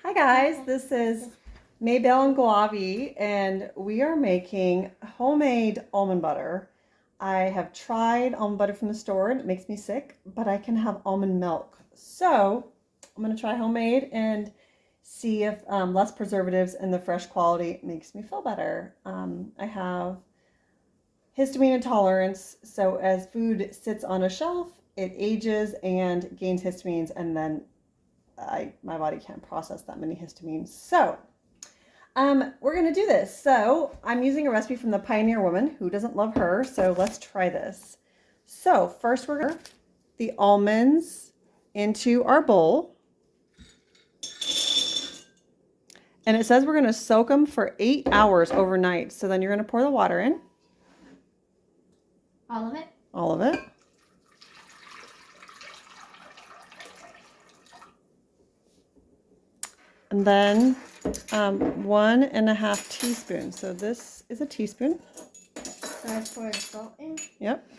Hi guys, this is Maybelle and Guavi, and we are making homemade almond butter. I have tried almond butter from the store and it makes me sick, but I can have almond milk. So I'm going to try homemade and see if less preservatives and the fresh quality makes me feel better. I have histamine intolerance, so as food sits on a shelf, it ages and gains histamines, and then my body can't process that many histamines. So we're gonna do this. So I'm using a recipe from the Pioneer Woman. Who doesn't love her? So let's try this. So first we're gonna put the almonds into our bowl. And it says we're gonna soak them for 8 hours overnight. So then you're gonna pour the water in. All of it? All of it. And then 1.5 teaspoons. So this is a teaspoon. So I pour salt in? Yep.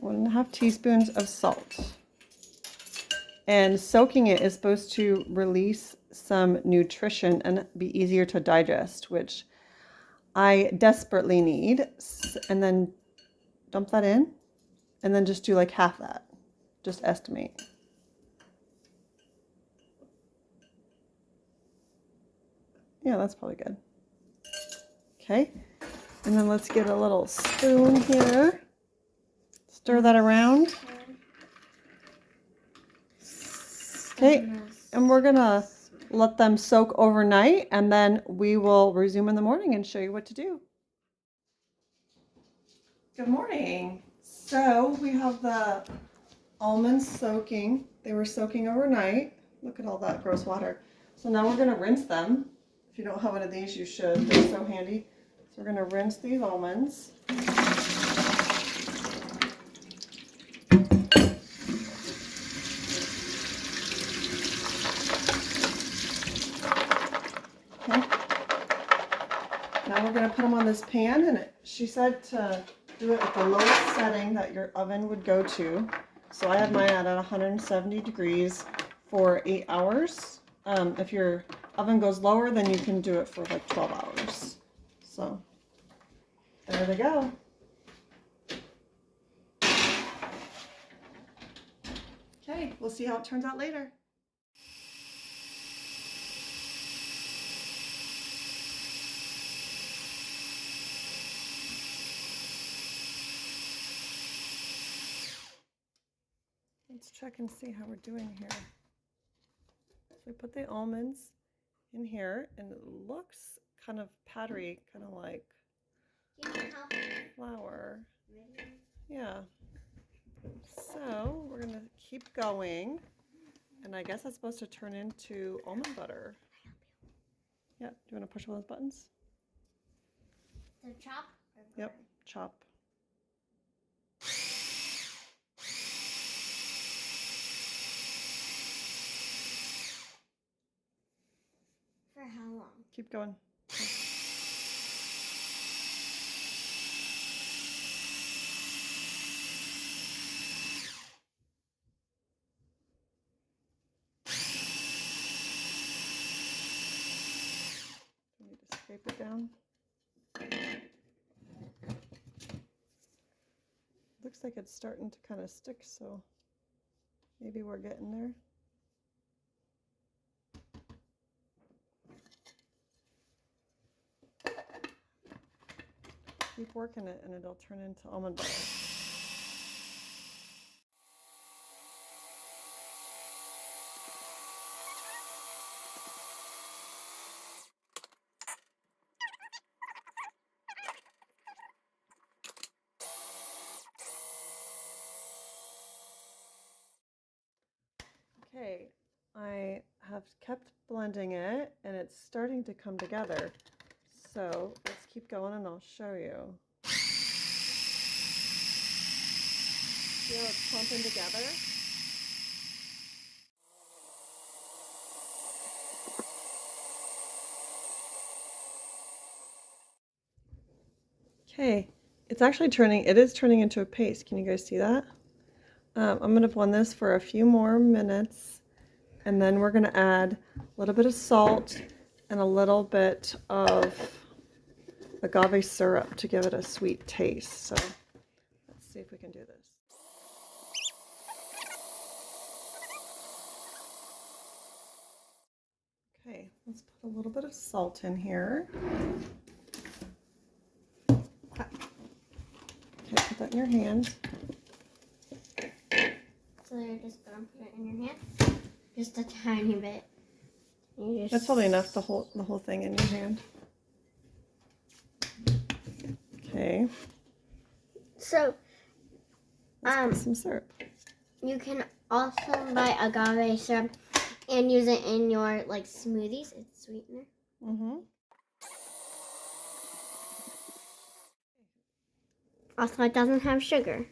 1.5 teaspoons of salt. And soaking it is supposed to release some nutrition and be easier to digest, which I desperately need. And then dump that in, and then just do like half that. Just estimate. Yeah, that's probably good. Okay, and then let's get a little spoon here. Stir that around. Okay, and we're gonna let them soak overnight, and then we will resume in the morning and show you what to do. Good morning. So we have the almonds soaking. They were soaking overnight. Look at all that gross water. So now we're gonna rinse them. If you don't have one of these, you should. They're so handy. So we're gonna rinse these almonds. Okay. Now we're gonna put them on this pan, and she said to do it at the lowest setting that your oven would go to. So I have mine at 170 degrees for 8 hours. If your oven goes lower, then you can do it for like 12 hours. So there they go. Okay, we'll see how it turns out later. Let's check and see how we're doing here. So we put the almonds in here, and it looks kind of powdery, kind of like flour. Yeah. So we're gonna keep going, and I guess that's supposed to turn into almond butter. Yeah. Do you want to push one of those buttons? The chop? Yep. Chop. For how long? Keep going. We need to scrape it down. Looks like it's starting to kind of stick, so maybe we're getting there. Keep working it, and it'll turn into almond butter. Okay, I have kept blending it, and it's starting to come together. So let's keep going, and I'll show you. See how it's clumping together? Okay, it is turning into a paste. Can you guys see that? I'm going to blend this for a few more minutes, and then we're going to add little bit of salt, and a little bit of agave syrup to give it a sweet taste. So let's see if we can do this. Okay, let's put a little bit of salt in here. Okay, put that in your hand. So you're just gonna put it in your hand? Just a tiny bit. That's probably enough, the whole thing in your hand. Okay. So, Let's put some syrup. you can also buy agave syrup and use it in your like smoothies. It's sweetener. Also, it doesn't have sugar.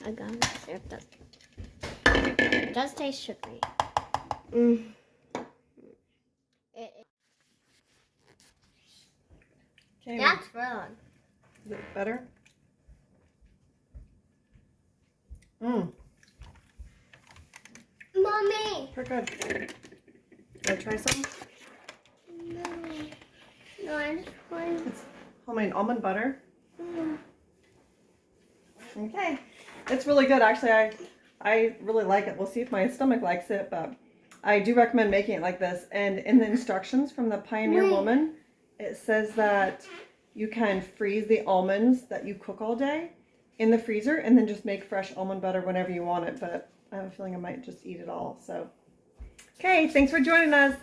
Agave syrup does. It does taste sugary. Okay. That's wrong. Is it better? Mmm. Mommy! Pretty good. Want to try some? No. No, I just want... It's homemade almond butter. Okay. It's really good. Actually, I really like it. We'll see if my stomach likes it, but I do recommend making it like this. And in the instructions from the Pioneer Woman, it says that you can freeze the almonds that you cook all day in the freezer and then just make fresh almond butter whenever you want it. But I have a feeling I might just eat it all. So, okay, thanks for joining us.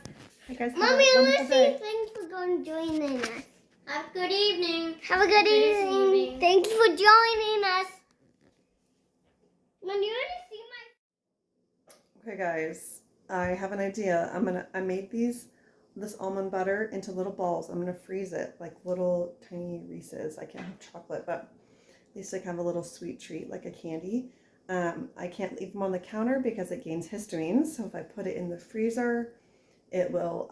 Hey guys, Mommy, I want to say thanks for joining us. Have a good evening. Have a good evening. Thanks for joining us. Mom, you want to see my... Okay guys, I have an idea. I made this almond butter into little balls. I'm gonna freeze it like little tiny Reese's. I can't have chocolate, but at least I can have a little sweet treat like a candy. I can't leave them on the counter because it gains histamine. So if I put it in the freezer, it will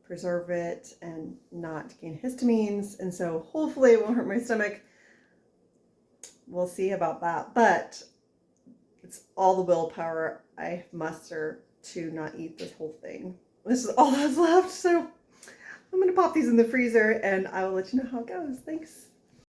preserve it and not gain histamines. And so hopefully it won't hurt my stomach. We'll see about that. But it's all the willpower I muster to not eat this whole thing. This is all that's left. So I'm going to pop these in the freezer and I will let you know how it goes. Thanks.